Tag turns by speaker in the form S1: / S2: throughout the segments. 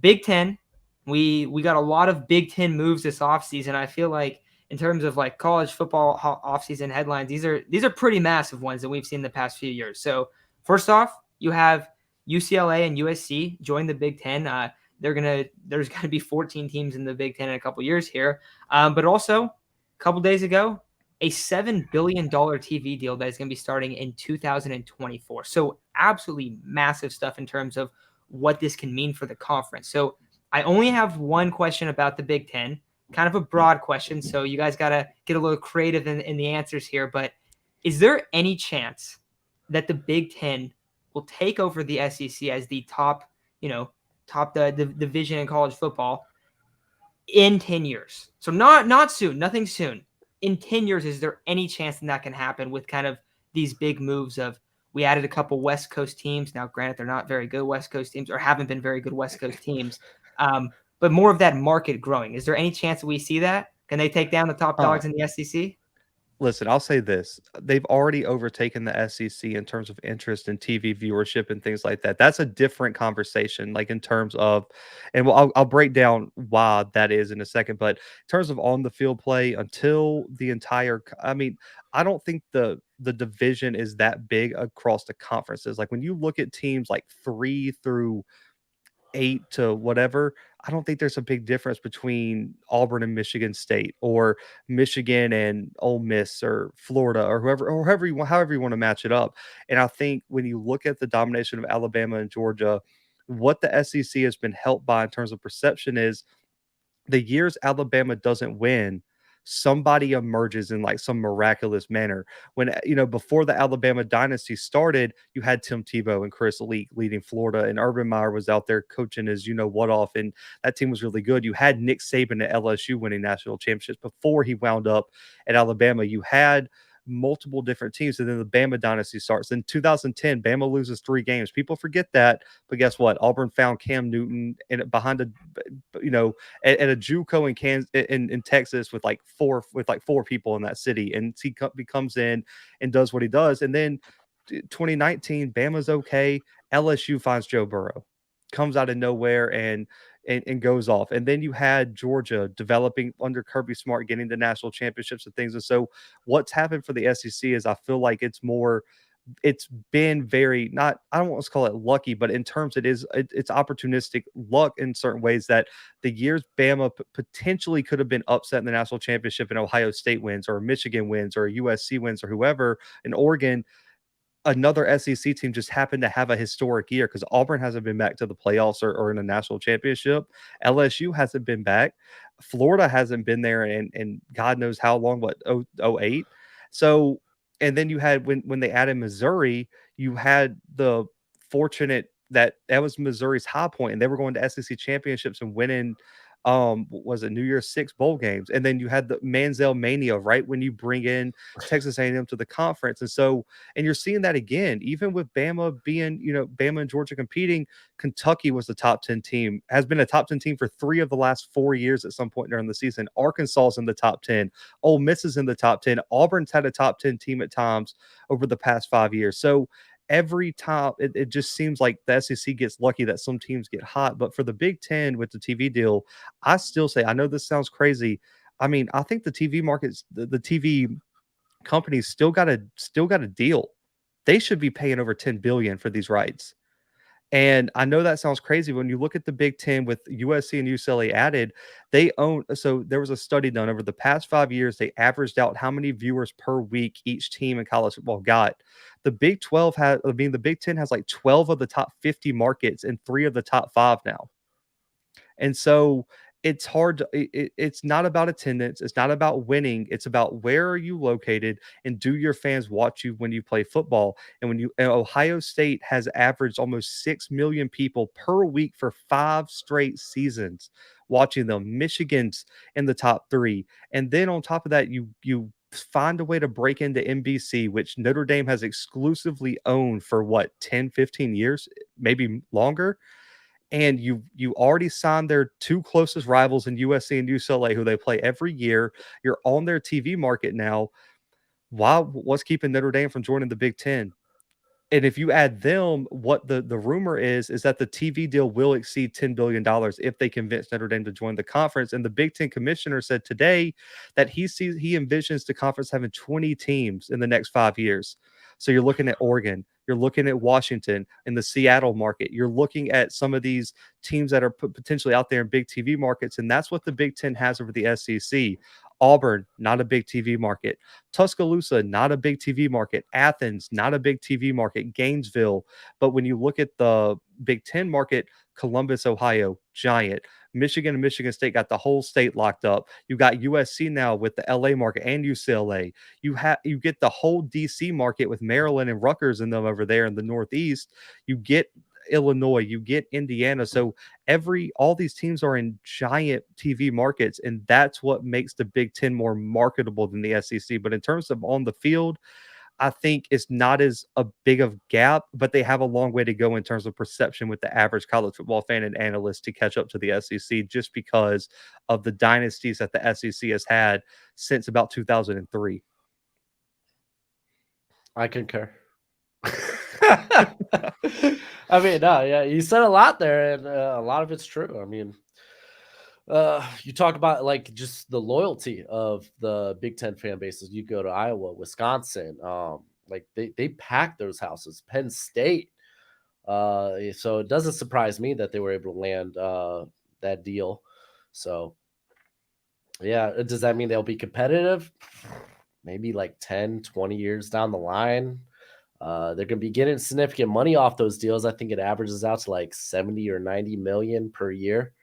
S1: Big Ten, we got a lot of Big Ten moves this offseason. I feel like in terms of like college football offseason headlines, these are pretty massive ones that we've seen the past few years. So first off, you have UCLA and USC join the Big Ten. There's gonna be 14 teams in the Big Ten in a couple years here. But also, a couple days ago, a $7 billion TV deal that is going to be starting in 2024. So absolutely massive stuff in terms of what this can mean for the conference. So I only have one question about the Big Ten, kind of a broad question. So you guys got to get a little creative in the answers here. But is there any chance that the Big Ten will take over the SEC as the top, top the division in college football in 10 years? So not soon, nothing soon. In 10 years, is there any chance that can happen with kind of these big moves of we added a couple West Coast teams. Now, granted, they're not very good West Coast teams or haven't been very good West Coast teams, but more of that market growing. Is there any chance that we see that? Can they take down the top dogs in the SEC?
S2: Listen, I'll say this. They've already overtaken the SEC in terms of interest in TV viewership and things like that. That's a different conversation, like in terms of, and I'll break down why that is in a second. But in terms of on the field play, until the entire, I mean, I don't think the division is that big across the conferences. Like when you look at teams like 3 through 8 to whatever, I don't think there's a big difference between Auburn and Michigan State or Michigan and Ole Miss or Florida or however you want to match it up. And I think when you look at the domination of Alabama and Georgia, what the SEC has been helped by in terms of perception is the years Alabama doesn't win, somebody emerges in like some miraculous manner. When before the Alabama dynasty started, you had Tim Tebow and Chris Leak leading Florida, and Urban Meyer was out there coaching his what off, and that team was really good. You had Nick Saban at LSU winning national championships before he wound up at Alabama. You had multiple different teams, and then the Bama dynasty starts. In 2010, Bama loses 3 games. People forget that, but guess what? Auburn found Cam Newton behind at a JUCO in Kansas in Texas with like four people in that city, and he comes in and does what he does. And then 2019, Bama's okay. LSU finds Joe Burrow, comes out of nowhere and goes off. And then you had Georgia developing under Kirby Smart, getting the national championships and things. And so what's happened for the SEC is I feel like it's been very not, I don't want to call it lucky, but in terms it's opportunistic luck in certain ways that the years Bama potentially could have been upset in the national championship and Ohio State wins or Michigan wins or USC wins or whoever in Oregon, another SEC team just happened to have a historic year because Auburn hasn't been back to the playoffs or in a national championship. LSU hasn't been back. Florida hasn't been there and God knows how long, 08. So, and then you had when they added Missouri, you had the fortunate that was Missouri's high point, and they were going to SEC championships and winning was it New Year's Six bowl games, and then you had the Manziel mania right when you bring in Texas A&M to the conference. And so, and you're seeing that again, even with Bama being, Bama and Georgia competing. Kentucky was the top 10 team, has been a top 10 team for 3 of the last 4 years at some point during the season. Arkansas is in the top 10. Ole Miss is in the top 10. Auburn's had a top 10 team at times over the past 5 years. So every time it just seems like the SEC gets lucky that some teams get hot. But for the Big Ten with the TV deal, I still say, I know this sounds crazy. I mean, I think the TV markets, the TV companies still got a deal. They should be paying over 10 billion for these rights. And I know that sounds crazy. When you look at the Big Ten with USC and UCLA added, they own. So there was a study done over the past 5 years. They averaged out how many viewers per week each team in college football got. The the Big Ten has like 12 of the top 50 markets and 3 of the top 5 now. And so it's hard to, it's not about attendance. It's not about winning. It's about where are you located and do your fans watch you when you play football? And Ohio State has averaged almost 6 million people per week for 5 straight seasons watching them. Michigan's in the top 3. And then on top of that, you find a way to break into NBC, which Notre Dame has exclusively owned for 10, 15 years, maybe longer. And you already signed their 2 closest rivals in USC and UCLA, who they play every year. You're on their TV market now. What's keeping Notre Dame from joining the Big Ten? And if you add them, what the rumor is that the TV deal will exceed $10 billion if they convince Notre Dame to join the conference. And the Big Ten commissioner said today that he envisions the conference having 20 teams in the next 5 years. So you're looking at Oregon, you're looking at Washington in the Seattle market, you're looking at some of these teams that are potentially out there in big TV markets, and that's what the Big Ten has over the SEC. Auburn, not a big TV market. Tuscaloosa, not a big TV market. Athens, not a big TV market. Gainesville. But when you look at the Big Ten market, Columbus, Ohio, giant. Michigan and Michigan State got the whole state locked up. You got USC now with the LA market and UCLA. You get the whole DC market with Maryland and Rutgers in them over there in the Northeast. You get Illinois, you get Indiana. So all these teams are in giant TV markets, and that's what makes the Big Ten more marketable than the SEC. But in terms of on the field, I think it's not as a big of gap, but they have a long way to go in terms of perception with the average college football fan and analyst to catch up to the SEC, just because of the dynasties that the SEC has had since about 2003.
S3: I concur. I mean, no, yeah, you said a lot there, and a lot of it's true. I mean, you talk about like just the loyalty of the Big Ten fan bases. You go to Iowa, Wisconsin, like they pack those houses. Penn State. So it doesn't surprise me that they were able to land that deal. So yeah, does that mean they'll be competitive? Maybe like 10, 20 years down the line. They're going to be getting significant money off those deals. I think it averages out to like 70 or 90 million per year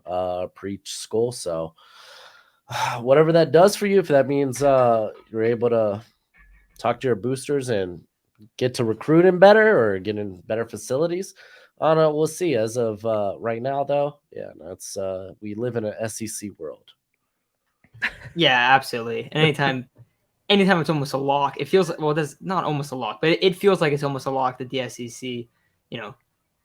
S3: per each school. So whatever that does for you, if that means you're able to talk to your boosters and get to recruiting better or get in better facilities, I don't know. We'll see. As of right now, though, yeah, that's we live in an SEC world.
S1: Yeah, absolutely. And anytime it's almost a lock, it feels like, well, that's not almost a lock, but it feels like it's almost a lock that the SEC,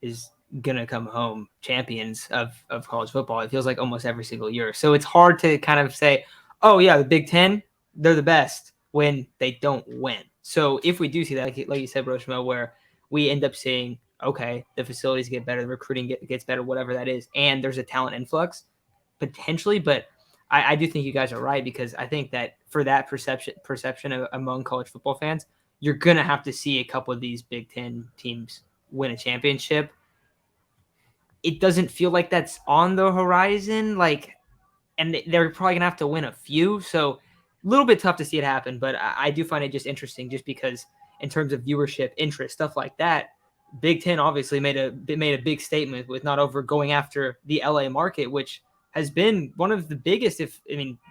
S1: is gonna come home champions of college football. It feels like almost every single year. So it's hard to kind of say, oh yeah, the Big Ten, they're the best when they don't win. So if we do see that, like you said, Rochemo, where we end up seeing, okay, the facilities get better, the recruiting gets better, whatever that is, and there's a talent influx, potentially, but I do think you guys are right, because I think that for that perception among college football fans, you're going to have to see a couple of these Big Ten teams win a championship. It doesn't feel like that's on the horizon, and they're probably going to have to win a few. So a little bit tough to see it happen, but I do find it just interesting, just because in terms of viewership, interest, stuff like that, Big Ten obviously made a big statement with not over going after the LA market, which has been one of the biggest,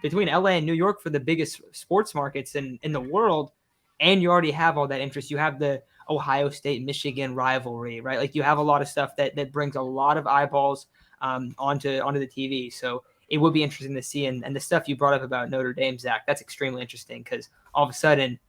S1: between LA and New York, for the biggest sports markets in the world. And you already have all that interest. You have the Ohio State, Michigan rivalry, right? Like you have a lot of stuff that brings a lot of eyeballs onto the TV. So it would be interesting to see. And the stuff you brought up about Notre Dame, Zach, that's extremely interesting, because all of a sudden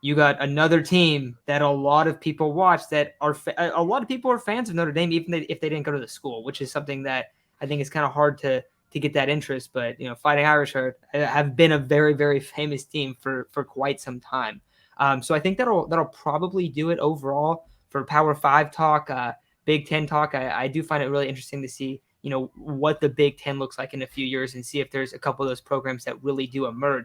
S1: you got another team that a lot of people watch, that are a lot of people are fans of Notre Dame, even if they didn't go to the school, which is something that I think is kind of hard to get that interest. But Fighting Irish have been a very, very famous team for quite some time. So I think that'll probably do it overall for Power 5 talk, Big Ten talk. I do find it really interesting to see what the Big Ten looks like in a few years, and see if there's a couple of those programs that really do emerge.